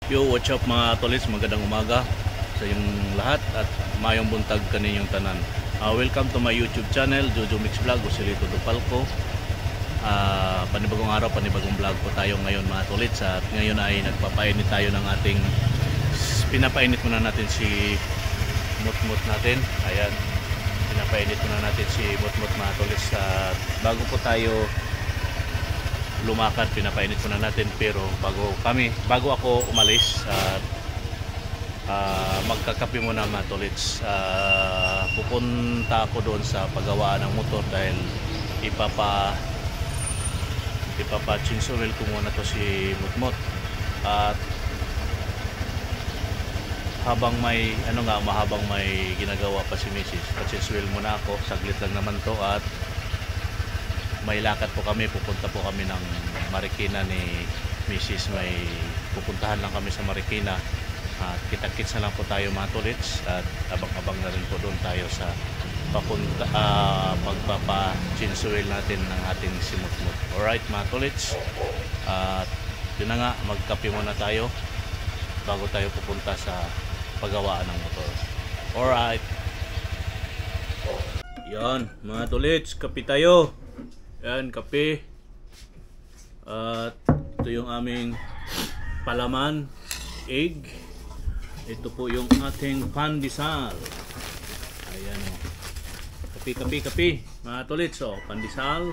Yo, what's up mga tolis? Magandang umaga sa inyong lahat at mayong buntag kaninyong tanan. Welcome to my YouTube channel, Jojo Mix Vlog, Usilito Dupalco. Panibagong araw, panibagong vlog po tayo ngayon mga tolits. At ngayon ay nagpapainit tayo ng ating, pinapainit muna natin si mutmut natin. Ayan, pinapainit muna natin si mutmut mga tolits. At bago po tayo lumakad, pinapainit muna natin. Pero bago ako umalis at magkakape muna mga tolits, pupunta ako doon sa paggawaan ng motor dahil ipapa-chinsuel ko muna to si mutmut. At habang may mahabang may ginagawa pa si Mrs. pa-chinsuel muna ako, saglit lang naman to. At may lakad po kami, pupunta po kami ng Marikina ni Mrs. May pupuntahan lang kami sa Marikina at kita-kits na lang po tayo mga tolits. At abang-abang na rin po doon tayo sa pagpapa-chinsuel natin ng ating si mutmut. Alright mga tolits, at yun na nga, magkape muna tayo bago tayo pupunta sa paggawaan ng motor. Alright, yan mga tolits, kape tayo. Yan, kape. At ito yung aming palaman, egg. Ito po yung ating pandesal. Ayan o. Kape mga tolits. O, pandesal.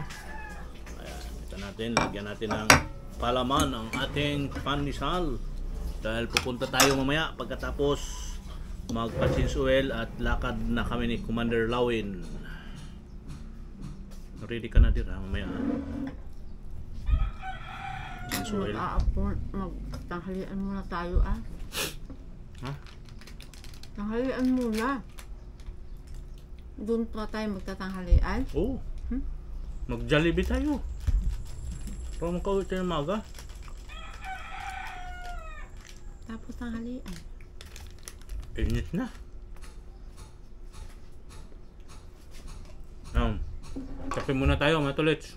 Ayan, ito natin, lagyan natin ng palaman ang ating pandesal. Dahil pupunta tayo mamaya pagkatapos magpa-chinsuel at lakad na kami ni Commander Lawin. Ready ka na din mamaya. Chinsuel. Magtanghalian muna tayo ah. Ha? Tanghalian muna. Doon pa tayo magtatanghalian. Oo. Mag-Jollibee tayo. Para makauwi tayo ng maga. Tapos tanghalian. Init na. Kape muna tayo mga tolits.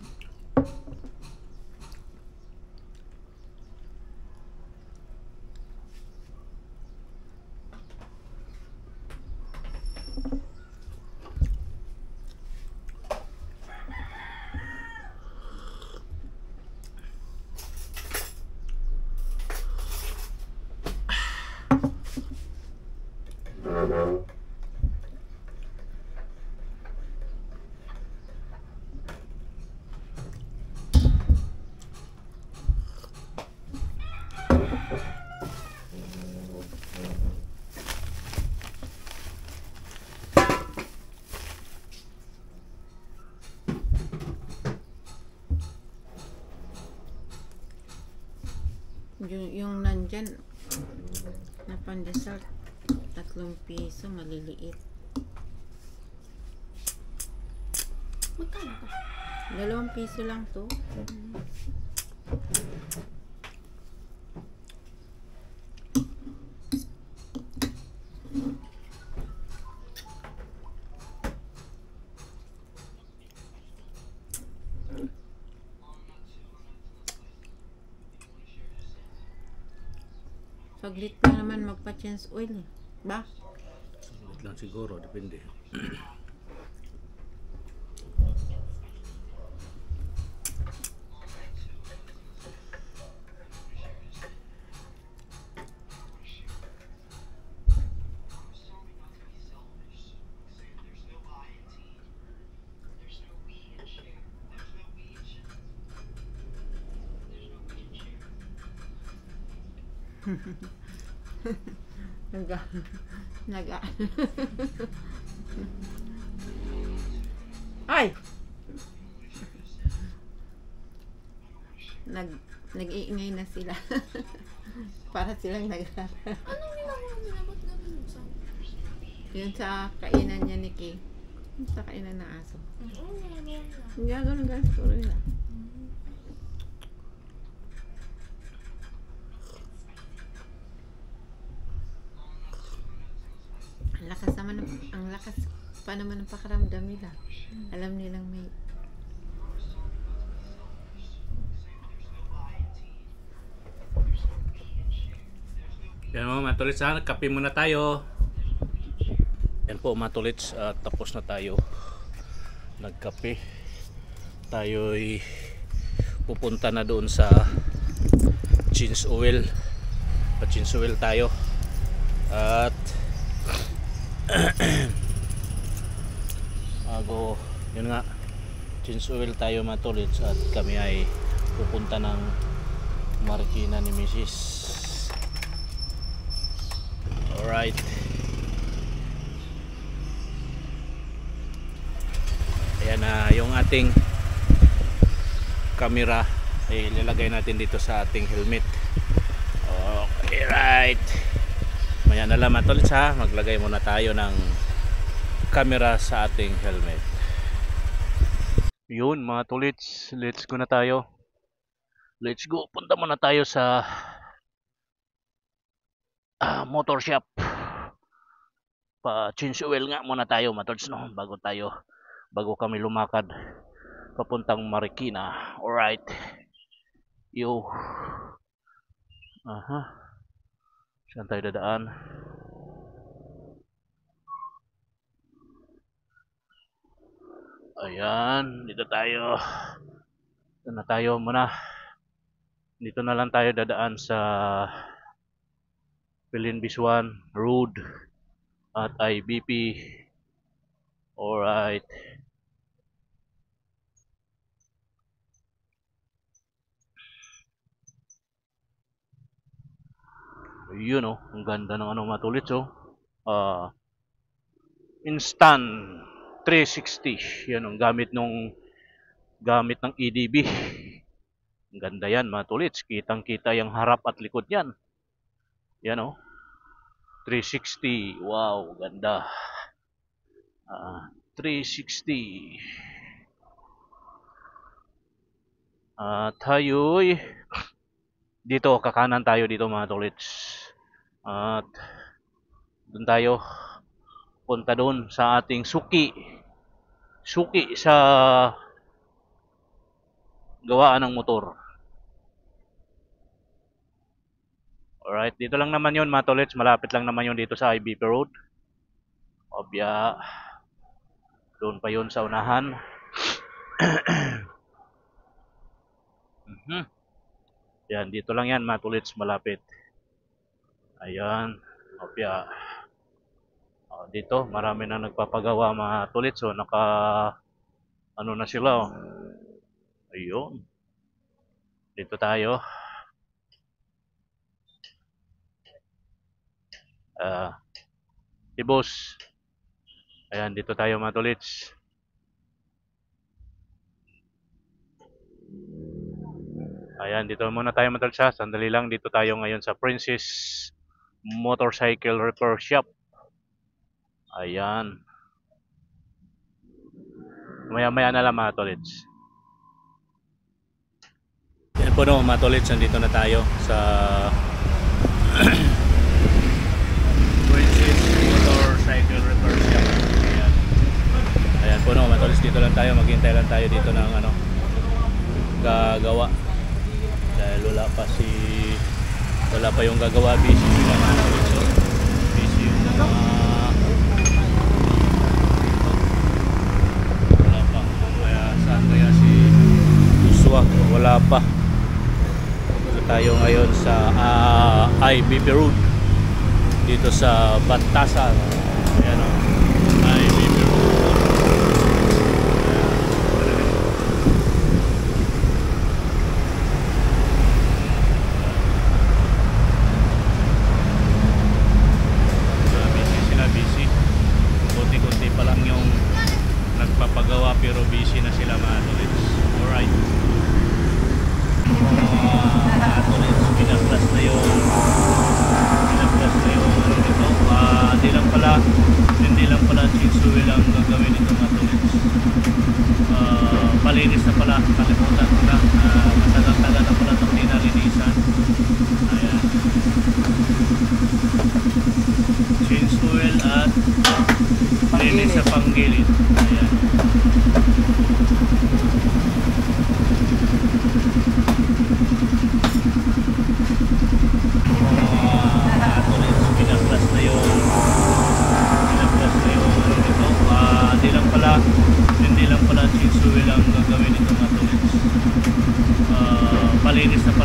Yung nandyan na pandesal, 3 piso, maliliit. Magkano ka? 2 piso lang to. Saglit na naman magpa-change oil eh. Ba? Saglit lang siguro, depende. Naga. Ay! Nag-iingay na sila. Para silang Anong ginagawa nila? Ba't ganun sa? Yun sa kainan niya ni Kay. Yun sa kainan ng aso. Oo, ginagawa nila. Hindi ganun guys, puro nila. Ang lakas pa naman ang pakaramdam nila. Alam nilang may Yan mga tulits ha, kape muna tayo. Yan po mga tulits, tapos na tayo nagkape. Tayo'y pupunta na doon sa change oil. Pa-change oil tayo. At yun nga, change oil tayo mga tulits. At kami ay pupunta ng Marikina ni Mrs. Alright. Ayan na yung ating camera ay ilalagay natin dito sa ating helmet. Okay, right. Maya na lang mga tulits ha, maglagay muna tayo ng camera sa ating helmet. Yun mga tulits, let's go na tayo. Let's go, punta muna tayo sa motor shop. Pa change oil nga muna tayo mga tulits, no? Bago kami lumakad papuntang Marikina. Alright. Yo. Aha. Saan tayo dadaan? Ayan, dito tayo. Dito na tayo muna. Dito na lang tayo dadaan sa Pilin Bisuan Road at IBP. Alright. Yun oh, ang ganda ng ano mga tulits oh. Instant 360. Yan ang gamit ng EDB. Ang ganda yan mga tulits. Kitang-kita yung harap at likod yan. Yan oh. 360. Wow, ganda. 360. Tayo'y dito, kakanan tayo dito mga tulits. At doon tayo punta doon sa ating suki sa gawaan ng motor. Alright, dito lang naman yun mga tulits, malapit lang naman yun dito sa IBP Road. Obya, doon pa yun sa unahan. Yan, dito lang yan mga tulits, malapit. Ayan, obya. Dito, marami na nagpapagawa mga tulits. So, ano na sila. Oh. Ayun. Dito tayo. Tibos. Ayan, dito tayo mga tulits. Ayan, dito muna tayo mga tulits. Sandali lang, dito tayo ngayon sa Princess Motorcycle Repair Shop. Ayan. Maya-maya na lang mga tulits. Yan po no mga tulits, nandito na tayo sa Princess Motorcycle Repair Shop. Ayan. Ayan po no mga tulits, dito lang tayo. Maghintay lang tayo dito ng ano, gagawa. Dahil wala pa yung gagawa. Busy sila mga tulits. So, busy yung mga kaya si Uswa wala pa. Dito tayo ngayon sa IBP Road dito sa Bantasan. Ayan o, IBP Road. Busy sila, busy. Kunti-kunti pa lang yung nagpapagawa pero busy na sila mga tulits. Alright. Mga tulits, pinaplas na yung ano dito. Hindi lang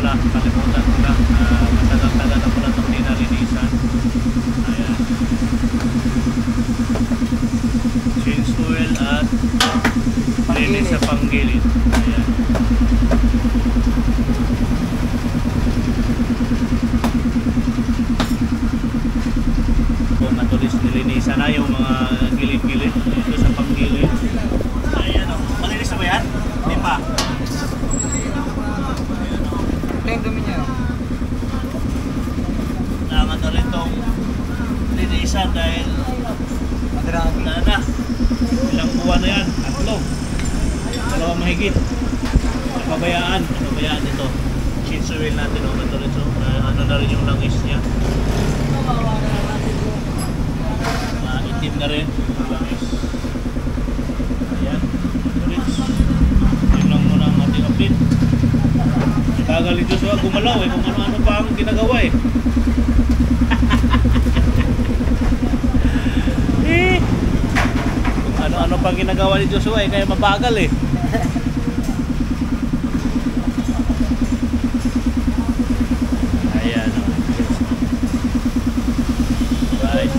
pala, kalimutan ko na. Matagal-tagal na pala itong ninalinisan. Ayan. Change oil at linis sa panggilid. Ayan. Kung matulis nilinisan na yung mga gilid-gilid dito sa panggilid. Ayan o. Malinis na ba yan? Hindi pa. Ito yung dumi niya. Kailangan na rin itong linisan dahil Madragi. wala na. Ilang buwan na yan? 3. 2 mahigit. Napabayaan ito. Change oil natin o. Ito rin so, ano na rin yung langis niya. Itim na rin yung langis. Ayan. Ito rin. Yun lang muna ang ating update. Tagal ito sa gumalaw eh. Kung ano-ano pa ang ginagawa eh. Kung ano-ano pang ginagawa ni Joshua eh, kaya mabagal eh. Ayan o. Right.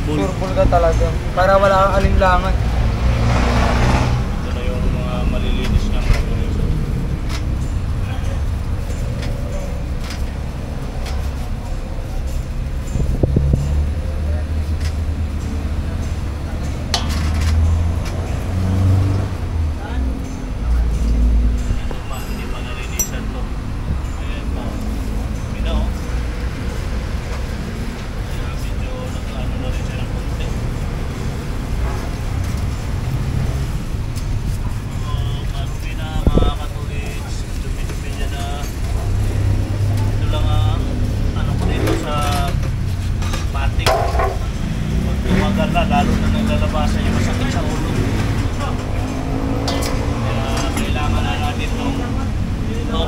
Bull. Surbol ka talaga. Para wala kang alinlangan. Ito na yung mga malilinis ng motorizo. Hindi pa nalinisan to. Ayan po. Ito o. Medyo nag-ano na rin siya ng konti. Marumi na mga katulits. Dumi-dumi niya na. Ito lang ang ano ko dito sa matik. Pag tumagal na, lalo na naglalabasan yung masakit sa ulo. Kaya kailangan na natin itong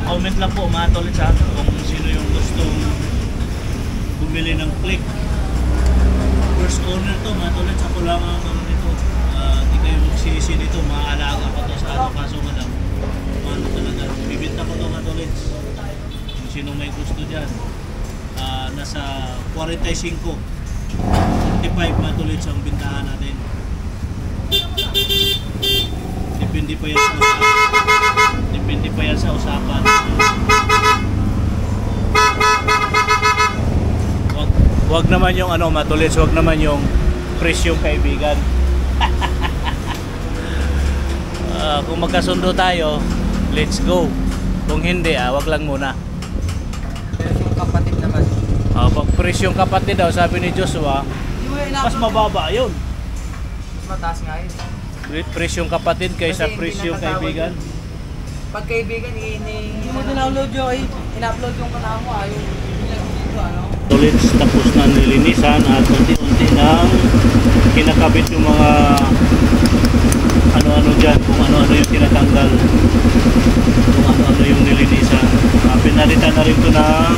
comment lang po mga tolits ha, kung sino yung gustong bumili ng click. First owner to mga tolits, ako lang ang ano nito. Hindi kayo magsisi nito, maaalaga ko to sa ano, kaso nga lang ano talaga, bibinta ko to mga tolits. Kung sino may gusto dyan, nasa 45 45 mga tolits ang bintahan natin. Depende pa yan sa usapan. Depende pa yan sa usapan. Wag naman yung ano, matulits, wag naman yung presyong kaibigan. Kung magkasundo tayo, let's go. Kung hindi, wag lang muna. Pero yung kapatid naman. Pag presyong kapatid daw, sabi ni Joshua, mas mababa yun. Mas mataas nga yun. Presyong kapatid kaysa Kasi hindi presyong nakatawag kaibigan. Pag kaibigan, hindi mo in-upload yung in-upload yung kanal mo. Yung dito, ano? Tulits, tapos na nilinisan at unti-unti nang kinakabit yung mga ano-ano dyan, kung ano-ano yung tinatanggal, kung ano-ano yung nilinisan. Pinalitan na rin ito ng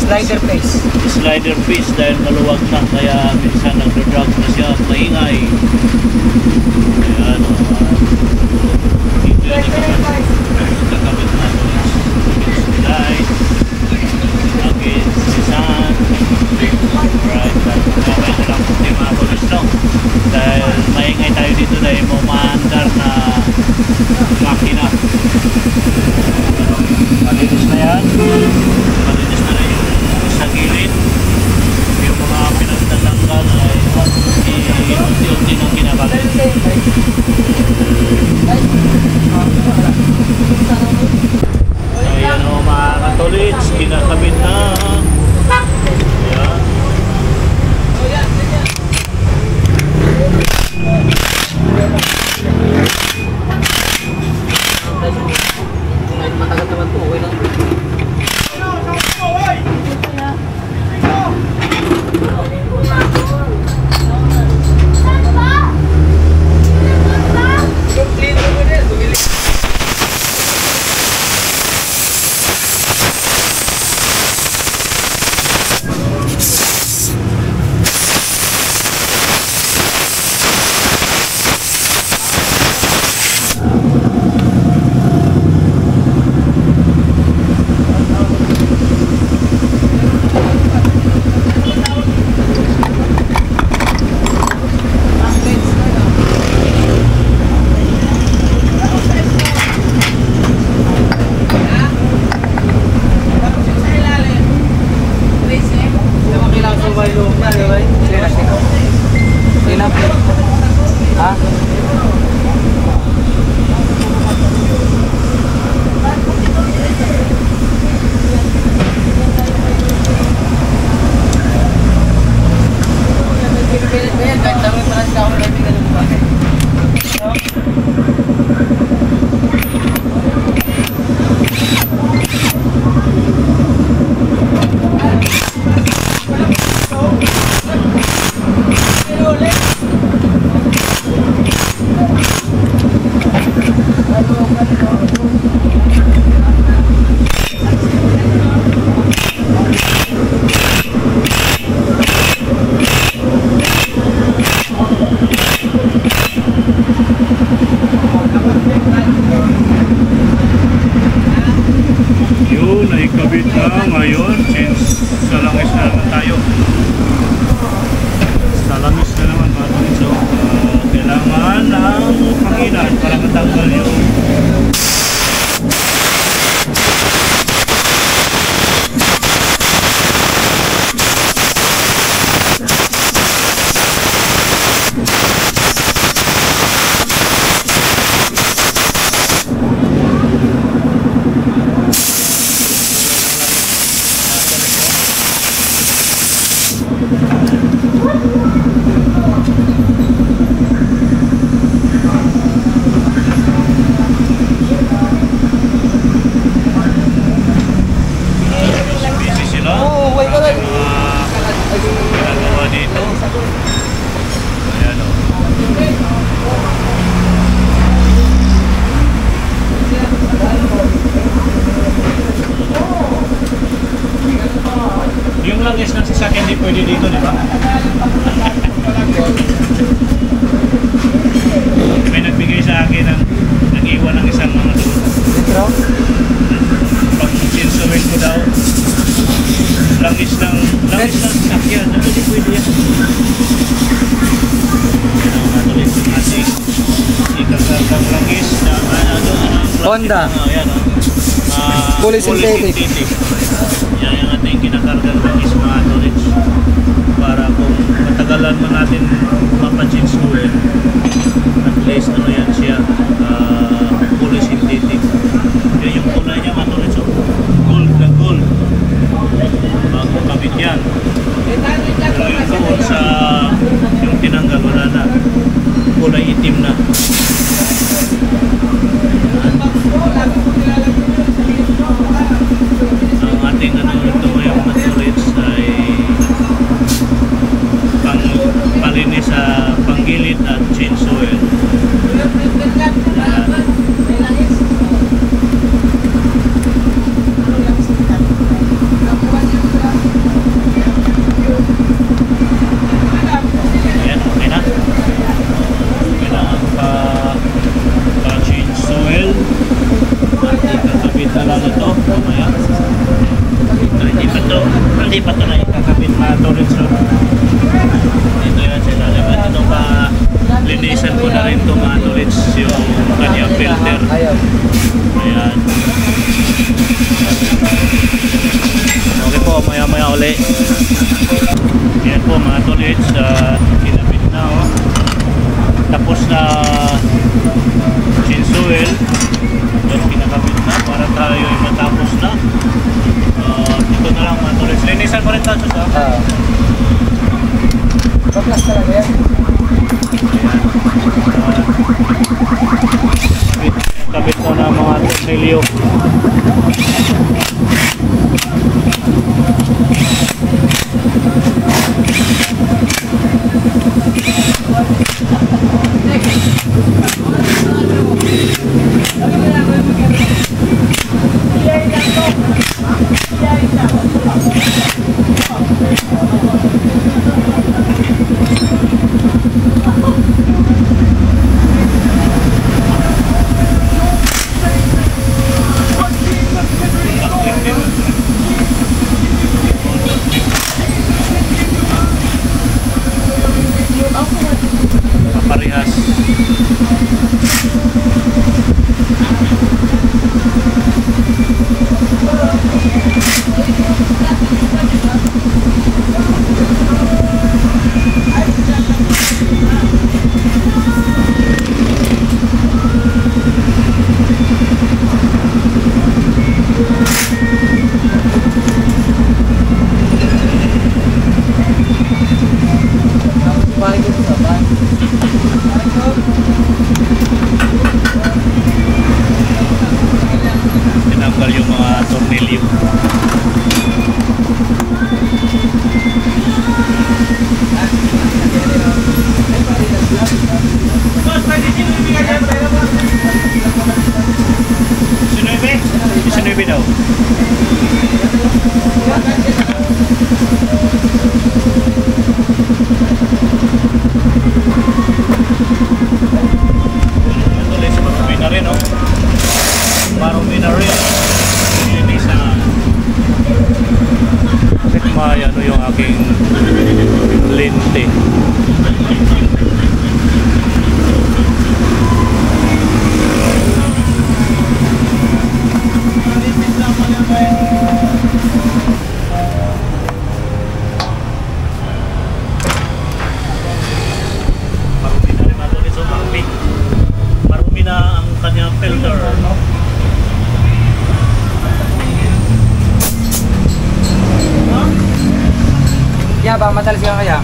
Slider face. slider piece dahil maluwag na, kaya minsan nagdo-drag na siya, maingay. Ayan, dito yung kakabit na tulits. Light, again, sun, right, okay na lang kung di mga tulits, no? Dahil maingay tayo dito dahil maandar na makina. Malinis na yan. Malinis na rin yung sa gilid. Yung mga pinagtatanggal ay unti-unti nang kinakabit. Ayan o mga katolits, kinakabit na. Ayan. Ikakabit na ngayon since sa langis na naman tayo. Sa langis na naman mga tolits. So, kailangan ng pangilan para matanggal yung busy sila. Oo, wait ka lang. Ginagawa dito. Ayan o. Yung langis ng sasakyan di pwede dito, di ba? May nagbigay sa akin ng nag-iwan ng isang mga doon. Intro? Pag sinsumin ko daw, langis ng sasakyan. Ano di pwede yan? Yan ang matuloy ng ating ikakargang langis na Honda. Ayan o. Fully synthetic. Yan yung ating kinakargang langis mga tolits. Para kung matagalan mo natin mapachins oil, at least ano yan siya, fully synthetic. Yan yung kulay niya mga tolits. Gold na gold. Bago kabit yan. Pero yung doon sa yung tinanggal wala na. Kulay itim na. Ang ating ano ito ngayon mga tolits ay palinis sa panggilid at change oil. Ayan, okay na. Okay na ang pa-change oil. At ikakabit na lang ito mamaya. Hindi pa ito na ikakabit mga tolits. Dito yan sila. At ito pa linisan ko na rin ito mga tolits yung kanyang filter. Ayaw. Ayan. Okay po, maya maya uli. Ayan po mga tolits, kinabit na oh. Tapos na change oil. Yan kinakabit na para tayo ay matapos na. Ito na lang mga tolits. Linisan mo rin tayo sa Baklas talaga yan. kabit na ng mga tornilyo. Parehas. Tinanggal yung mga tornilyo. Sinuibe daw. Tuloy sa mga na rin, oh. Marumi na rin. Linisan. Kaya ba, matalas ka kaya?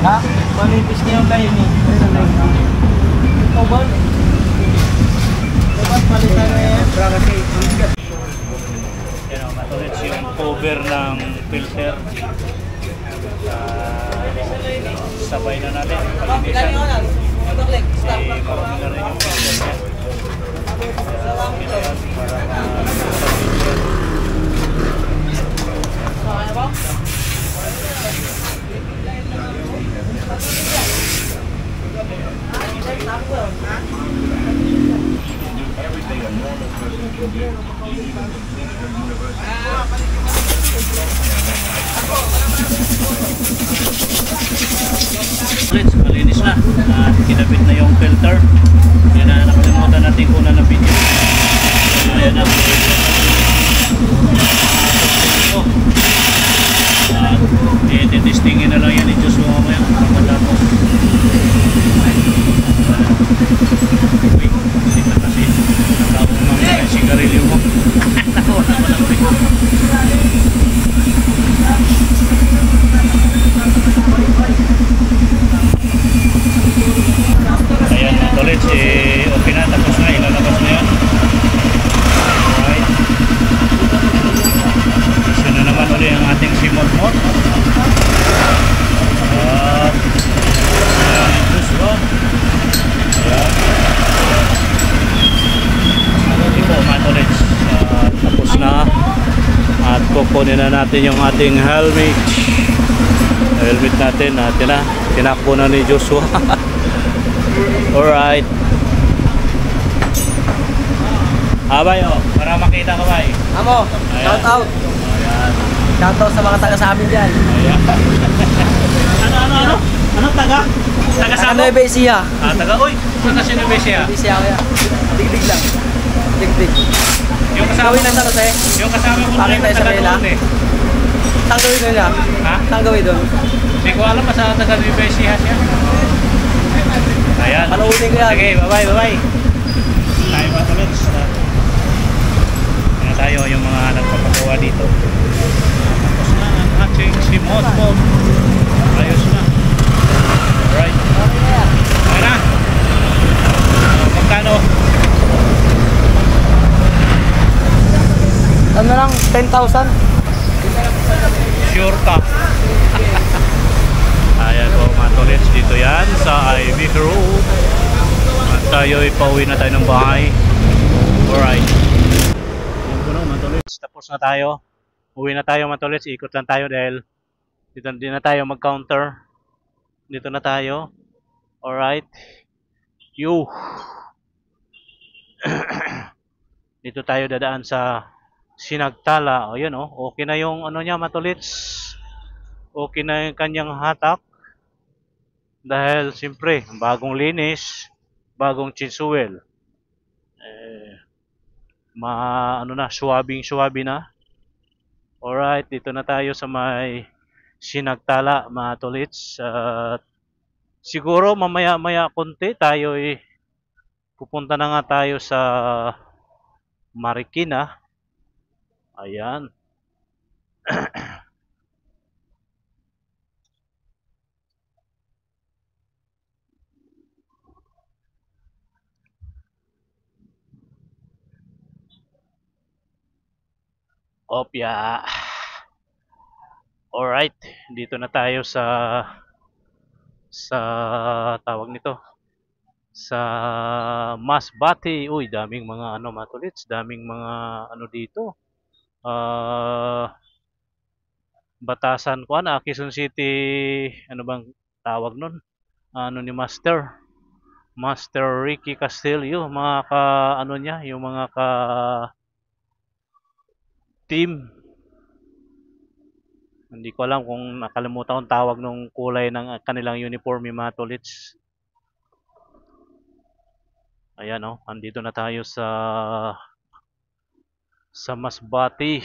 Ha? Manipis niya yung line eh. Ito ba? Dapat palitan na yan. Kasi Yan o, matulits yung cover ng filter. Sabay na natin yung palinisan. Marami na rin yung filter niya. Kita yan para malinis na. Kinabit na yung filter. Yan na, nakalimutan natin kung na video. Ayan na. I-testingin na lang yan ni Joshua mamaya. Matapos. Uy, sita kasi. Nakawag mamaya yung sigarilyo mo. Nakawag naman ang ulit. Ayan mga tolits, okay na, tapos na, ilalabas na yan. Alright. Isa na naman ulit ang ating simot-mot. At ayan yung Joshua. Ayan. Ito po mga tolits, tapos na. At kukunin na natin yung ating helmet. Helmet natin, tinakbo na ni Joshua. Alright. Abay para makita ka bay. Amo, shout out. Ayan. Shout out sa mga taga sa amin dyan. Ayan. Ano? Ano taga? Taga sa Ano yung Besia? taga, uy, taga Sinubesia. Besia kaya. Digdig lang. Digdig. Yung kasama Gawin na sa Jose. Yung kasama ko Bakit rin tayo sa taga Bela? doon eh. Saan gawin doon niya? Ha? Saan gawin doon? Hindi ko alam sa taga Sinubesia siya. Ayan. Panuunin ko yan. Sige, bye-bye. Tayo pa tuloy. Kaya tayo yung mga nagpapagawa dito. Tapos na ang ating simot-mot. Ayos na. Alright. Okay na. Magkano? Ano lang, 10,000? Sure ka. Ayan po mga tolits, dito yan sa Ivy Road. At tayo pauwi na tayo ng bahay. Alright. Ayan po no mga tolits, tapos na tayo. Uwi na tayo mga tolits, ikot lang tayo dahil dito din na tayo mag-counter. Dito na tayo. Alright. You. Dito tayo dadaan sa Sinagtala. O yun okay na yung ano niya mga tolits. Okay na yung kanyang hatak. Dahil siyempre, bagong linis, bagong chinsuel. Suwabing-suwabi na. Alright, dito na tayo sa may Sinagtala, mga tolits. Siguro mamaya-maya konti tayo pupunta na nga tayo sa Marikina. Ayan. Opya. Alright, dito na tayo sa tawag nito. Sa Masbate. Uy, daming mga mga tolits, daming mga dito. Batasan ko Quezon City, ano bang tawag nun? Ni Master Ricky Castillo, mga niya, yung mga team. Hindi ko alam kung nakalimutan kong tawag nung kulay ng kanilang uniforme mga tolits. Ayan andito na tayo sa Masbate.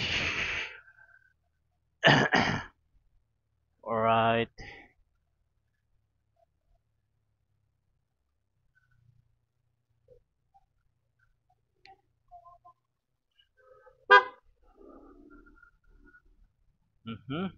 Alright. Mhm.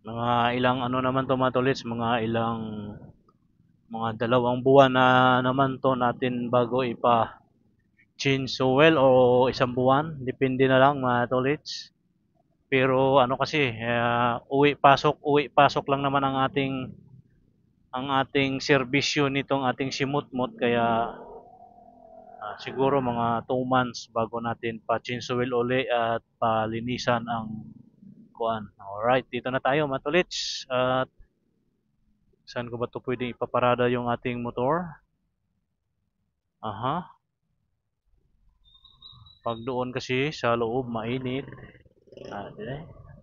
Mga ilang ano naman to mga tolits, mga 2 buwan na naman to natin bago change oil o 1 buwan, depende na lang mga tolits. Pero ano kasi, uwi pasok lang naman ang ating serbisyo nitong ating simutmot, kaya siguro mga 2 months bago natin pa change oil uli at palinisan ang kuan. Alright, dito na tayo mga tolits. At saan ko ba ito pwedeng ipaparada yung ating motor? Aha. Pag doon kasi sa loob mainit.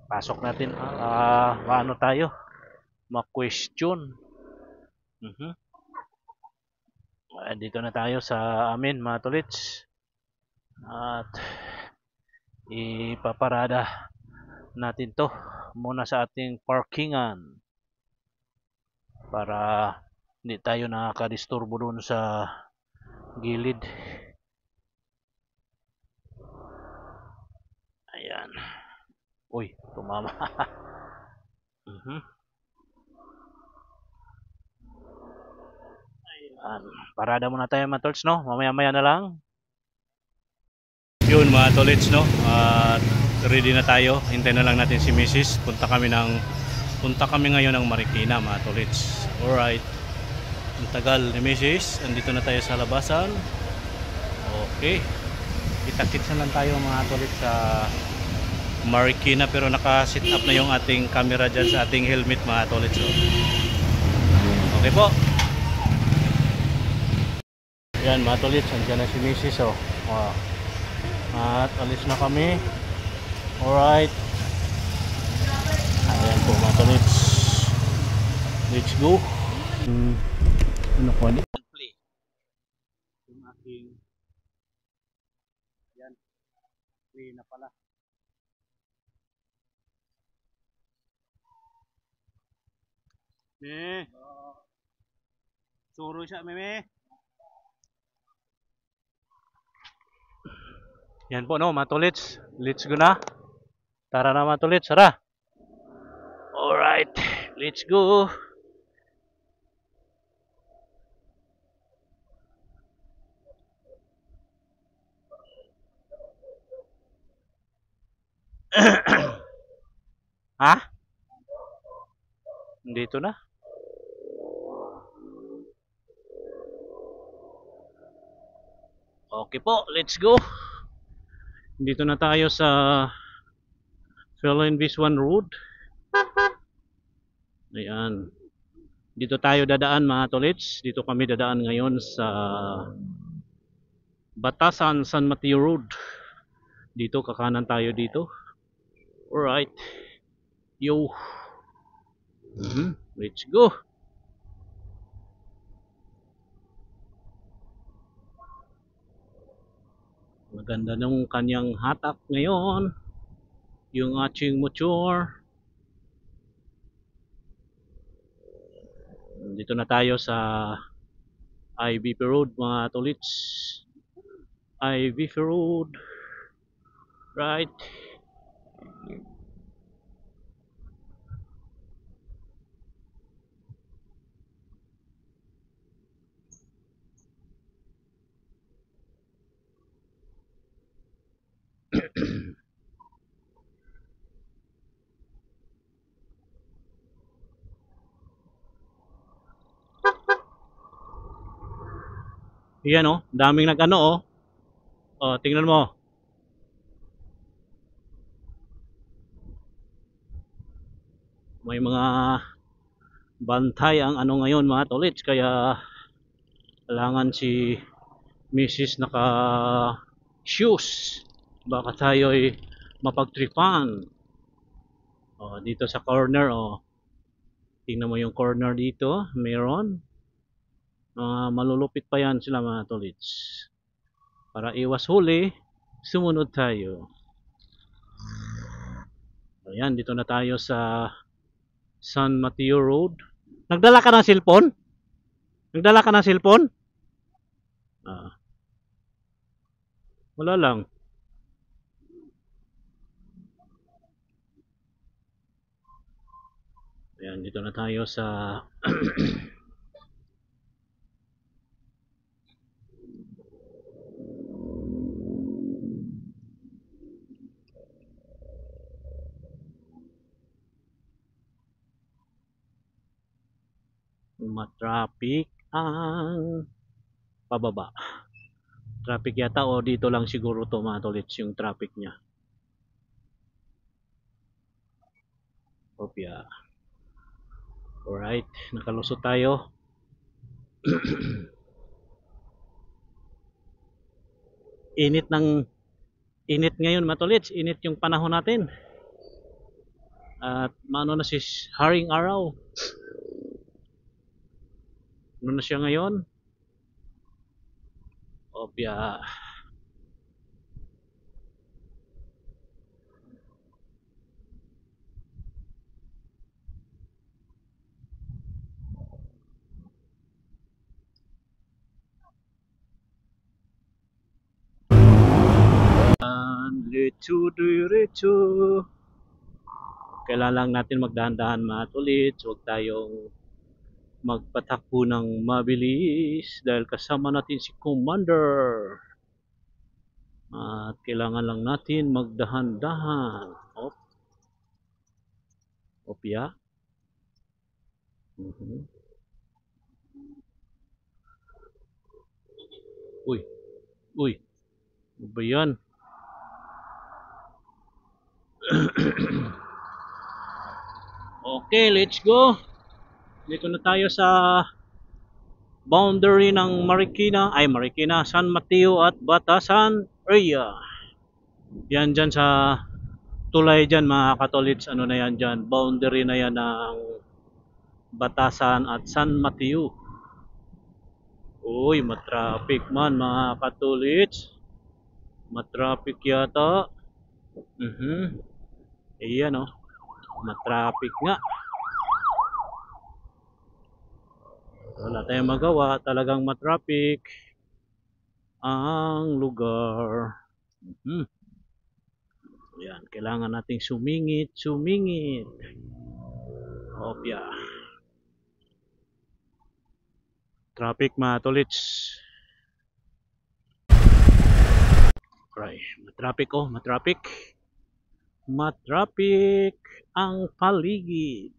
Pasok natin. Maano tayo? Ma-question. Mhm. Dito na tayo sa amin mga tolits. At ipaparada natin to muna sa ating parkingan para hindi tayo nakakadisturbo doon sa gilid. Ayan. Uy, tumama. Mhm. Ayan. Parada muna tayo mga tolts, no? Mamaya-maya na lang. Yun mga tolits, no? At ready na tayo. Hintay na lang natin si Mrs. Punta kami ngayon ng Marikina mga tolits. Alright. Ang tagal ni Mrs. Andito na tayo sa labasan. Okay. Kita-kits na lang tayo mga tolits sa Marikina, pero naka-sit up na yung ating camera dyan sa ating helmet mga tolits. Okay po. Yan mga tolits, andyan na si Mrs. Wow. At alis na kami. Alright. Ayan po mga tolits. Let's go. Ano po ni? Play. Yung aking yan. Play na pala. Suro siya, meme. Yan po no, mga tolits. Let's go na. Tara na mga tolits, tara. Alright, let's go. Ha? Dito na. Okay po, let's go. Dito na tayo sa Philippine 1 Road. Ayan. Dito tayo dadaan mga tolits. Dito kami dadaan ngayon sa Batasan San Mateo Road. Dito kakanan tayo dito. Alright. Yo. Let's go. Maganda ng kanyang hatak ngayon. Yung ating motor. Dito na tayo sa IVP Road mga tolits. IVP Road. Right. Yan daming nag-ano tingnan mo. May mga bantay ang ngayon mga tolits, kaya kailangan si Mrs. naka shoes baka tayo ay mapagtripan. Dito sa corner Tingnan mo yung corner dito, meron. Malulupit pa yan sila mga tolits. Para iwas huli, sumunod tayo. Ayan, dito na tayo sa San Mateo Road. Nagdala ka ng cellphone? Nagdala ka ng cellphone? Wala lang. Ayan, dito na tayo sa matraffic ang pababa. Traffic yata o dito lang siguro to mga tolits yung traffic niya. Opya. Alright, nakalusot tayo. Init ngayon mga tolits, init yung panahon natin. At maano na si haring araw. Ano na siya ngayon? Opya. Diretso. Kailangan lang natin magdahan-dahan mga tolits. Huwag tayong magpatakbo ng mabilis dahil kasama natin si Commander. At kailangan lang natin magdahan-dahan. Opya. Uy. Ano ba yan? Okay, let's go. Dito na tayo sa boundary ng Marikina, San Mateo at Batasan area. Yan dyan sa tulay dyan mga katolits, ano na yan dyan, boundary na yan ng Batasan at San Mateo. Uy, matraffic man mga katolits. Matraffic yata. Ayan o. Matraffic nga. Wala tayong magawa. Talagang matraffic ang lugar. Ayan. Kailangan nating sumingit. Opya. Traffic mga tolits. Right. Matraffic. Matraffic ang paligid.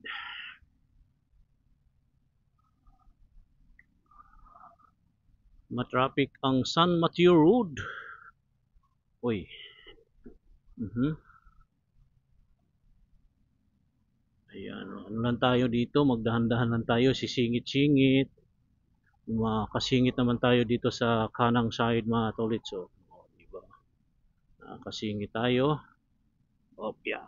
Matraffic ang San Mateo Road. Uy. Ayan. Ano lang tayo dito? Magdahan-dahan lang tayo. Sisingit-singit. Makasingit naman tayo dito sa kanang side mga tolits. Diba? Nakasingit tayo. Opya.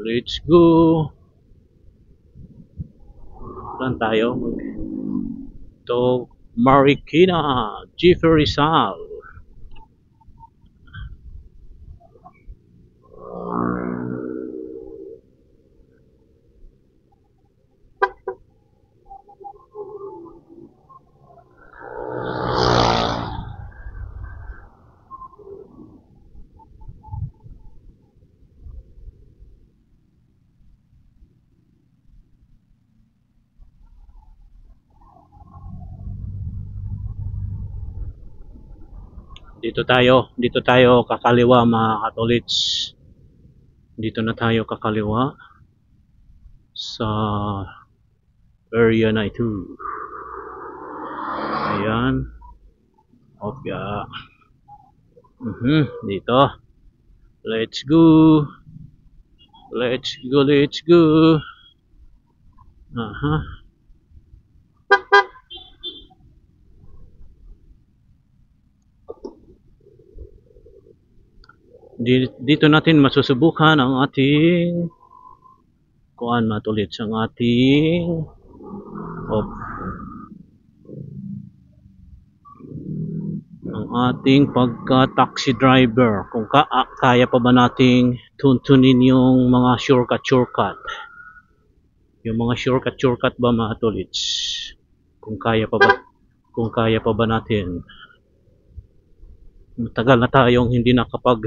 Let's go. Saan tayo? To Marikina, Jeffrey Rizal. Dito tayo kakaliwa mga katolits. Dito na tayo kakaliwa sa area na ito. Ayan. Opya. Dito. Let's go. Let's go, let's go. Aha. Dito natin masusubukan ang ating kuan matulit ang ating ang ating pagka-taxi driver. Kung kaya pa ba nating tuntunin yung mga shortcut. Yung mga shortcut ba mga tolits? Kung kaya pa ba natin. Matagal na tayong hindi nakapag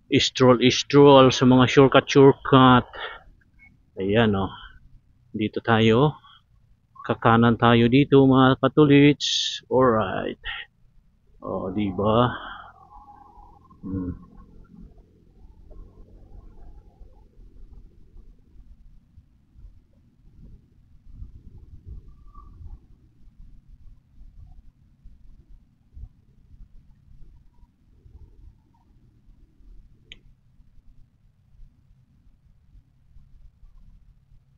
stroll sa mga shortcut. Ayan o. Dito tayo. Kakanan tayo dito mga katulits. Alright. O, diba?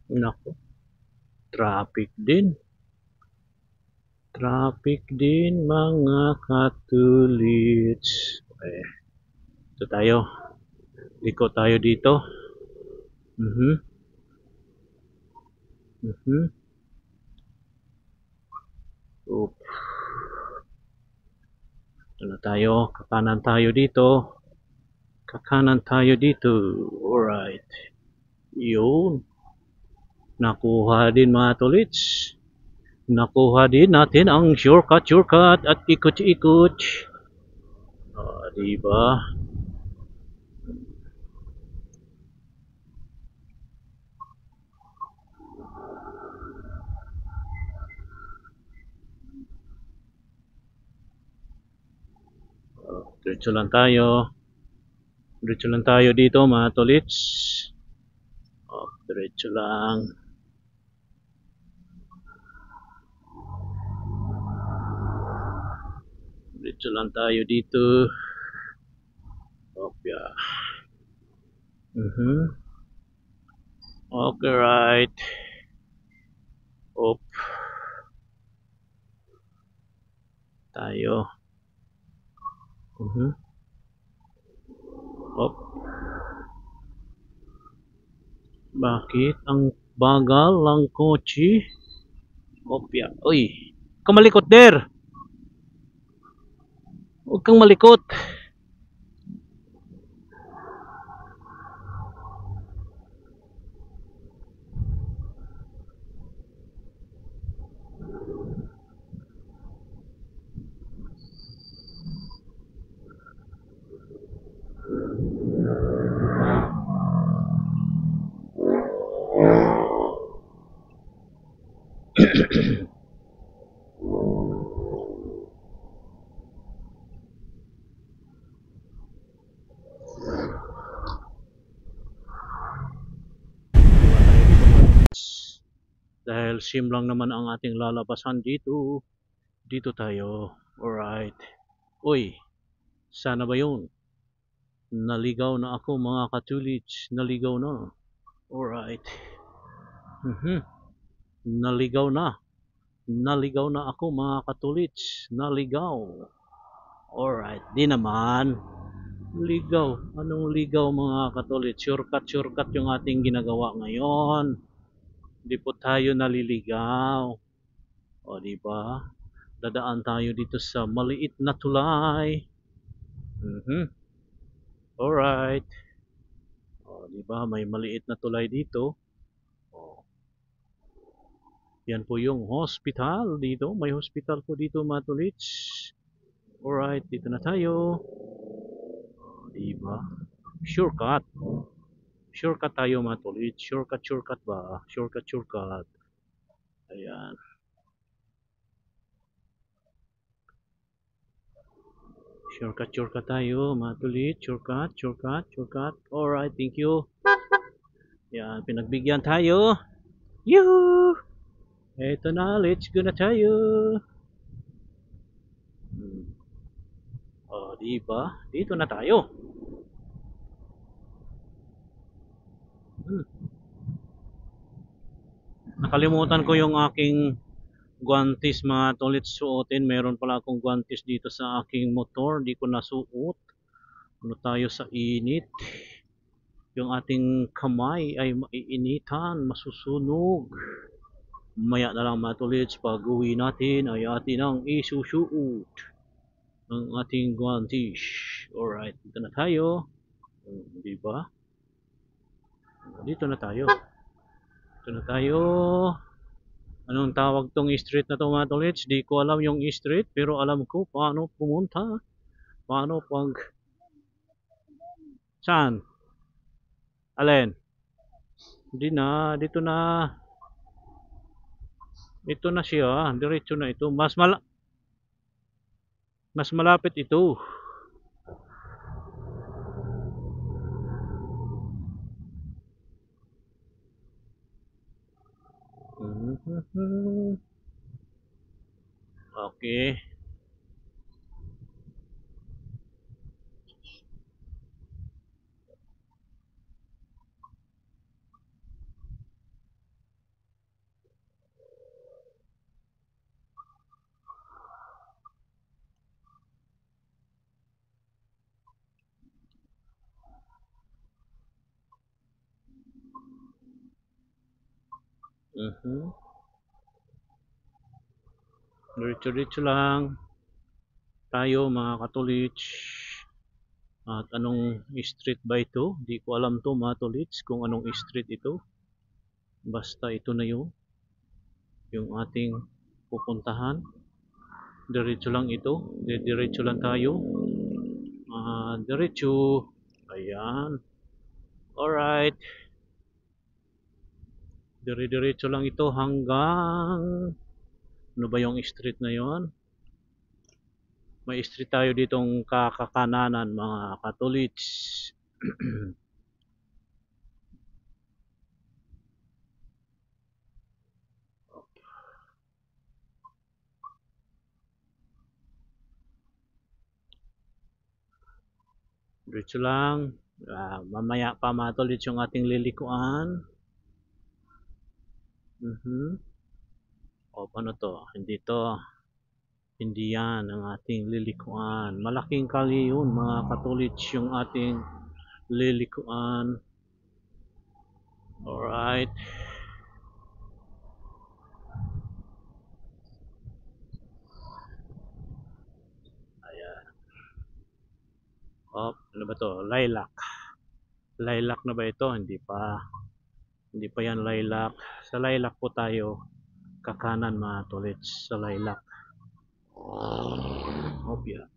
Nako. Traffic din mga katulits. Okay. Ito tayo. Liko tayo dito. Oop. Ito na tayo. Kakanan tayo dito. Alright. Yun. Nakuha din mga tolits. Nakuha din natin ang shortcut at ikot-ikot. Diba? Diretso lang tayo dito mga tolits. Diretso lang. Diretso lang tayo dito. Yeah. Okay, right. Tayo. Bakit ang bagal ng kotse? Yeah. Uy, kamalikot der. Huwag kang malikot. Dahil sim lang naman ang ating lalabasan dito. Dito tayo. Alright. Uy, sana ba yun? Naligaw na ako mga katulits. Naligaw na. Alright. Naligaw na ako mga katulits. Naligaw. Alright. Di naman. Ligaw. Anong ligaw mga katulits? Shortcut yung ating ginagawa ngayon. Di po tayo naliligaw. O diba? Dadaan tayo dito sa maliit na tulay. Alright. O diba? May maliit na tulay dito. O. Yan po yung hospital dito. May hospital po dito mga tolits. Alright. Dito na tayo. O diba? Shortcut tayo mga tolits. Shortcut ba? Shortcut. Ayan. Shortcut tayo mga tolits. Shortcut. Alright, thank you. Ayan, pinagbigyan tayo. Yuhuu! Eto na, let's go na tayo. Diba? Dito na tayo. Nakalimutan ko yung aking guantes mga tolits suotin. Meron pala akong guantes dito sa aking motor. Di ko nasuot. Ano tayo sa init. Yung ating kamay ay maiinitan, masusunog. Maya na lang mga tolits, pag uwi natin ay atin ang isusuot ng ating guantes. Alright, dito na tayo. Diba? Dito na tayo. Dito na tayo. Anong tawag tong street na to mga tolits? Di ko alam yung street, pero alam ko paano pumunta. Paano pag... Saan? Alin? Hindi na, dito na. Ito na siya, diretso na ito. Mas malapit ito. Okay. Diretso-diretso lang tayo mga katolits. At anong street ba ito? Di ko alam to mga tolits kung anong street ito. Basta ito na yung ating pupuntahan. Diretso lang ito. Diretso lang tayo. Diretso. Ayan. Alright. Diretso lang ito hanggang ano ba yung street na yon? May street tayo ditong kakakananan mga katolits. Diretso lang. Mamaya pa mga katolits yung ating lilikuan. O paano to? Hindi yan ang ating lilikuan. Malaking kali yun mga katolits yung ating lilikuan. Alright. Ayan. Ano ba to? Lilac. Lilac na ba ito? Hindi pa yan lilac. Sa lilac po tayo kakanan mga tolits. Sa lilac. Yeah.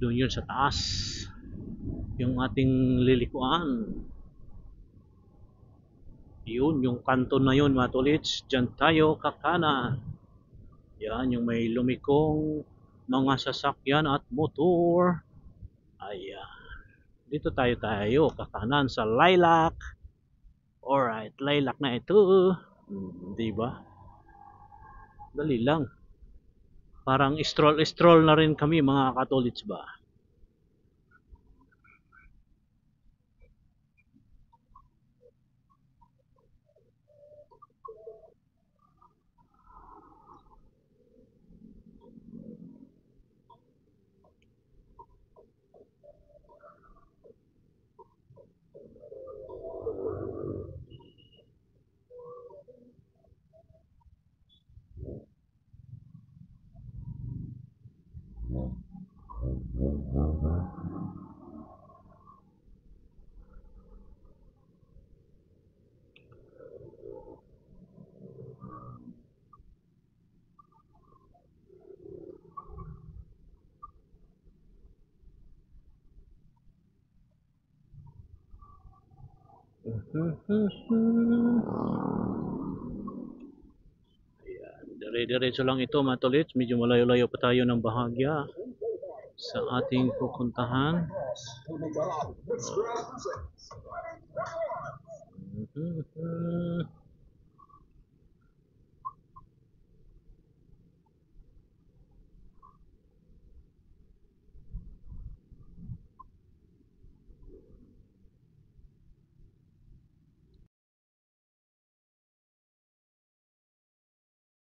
Doon yun sa taas yung ating lilikuan. Yun yung kanto na yun mga tolits. Diyan tayo kakanan. Yan yung may lumikong mga sasakyan at motor. Ayan. Dito tayo kakanan sa lilac. Alright, lilac na ito. Diba? Dali lang. Parang stroll na rin kami mga katolits ba? Ayan, dire-diretso lang ito mga tolits. Medyo malayo-layo pa tayo ng bahagya sa ating pupuntahan. Mhm.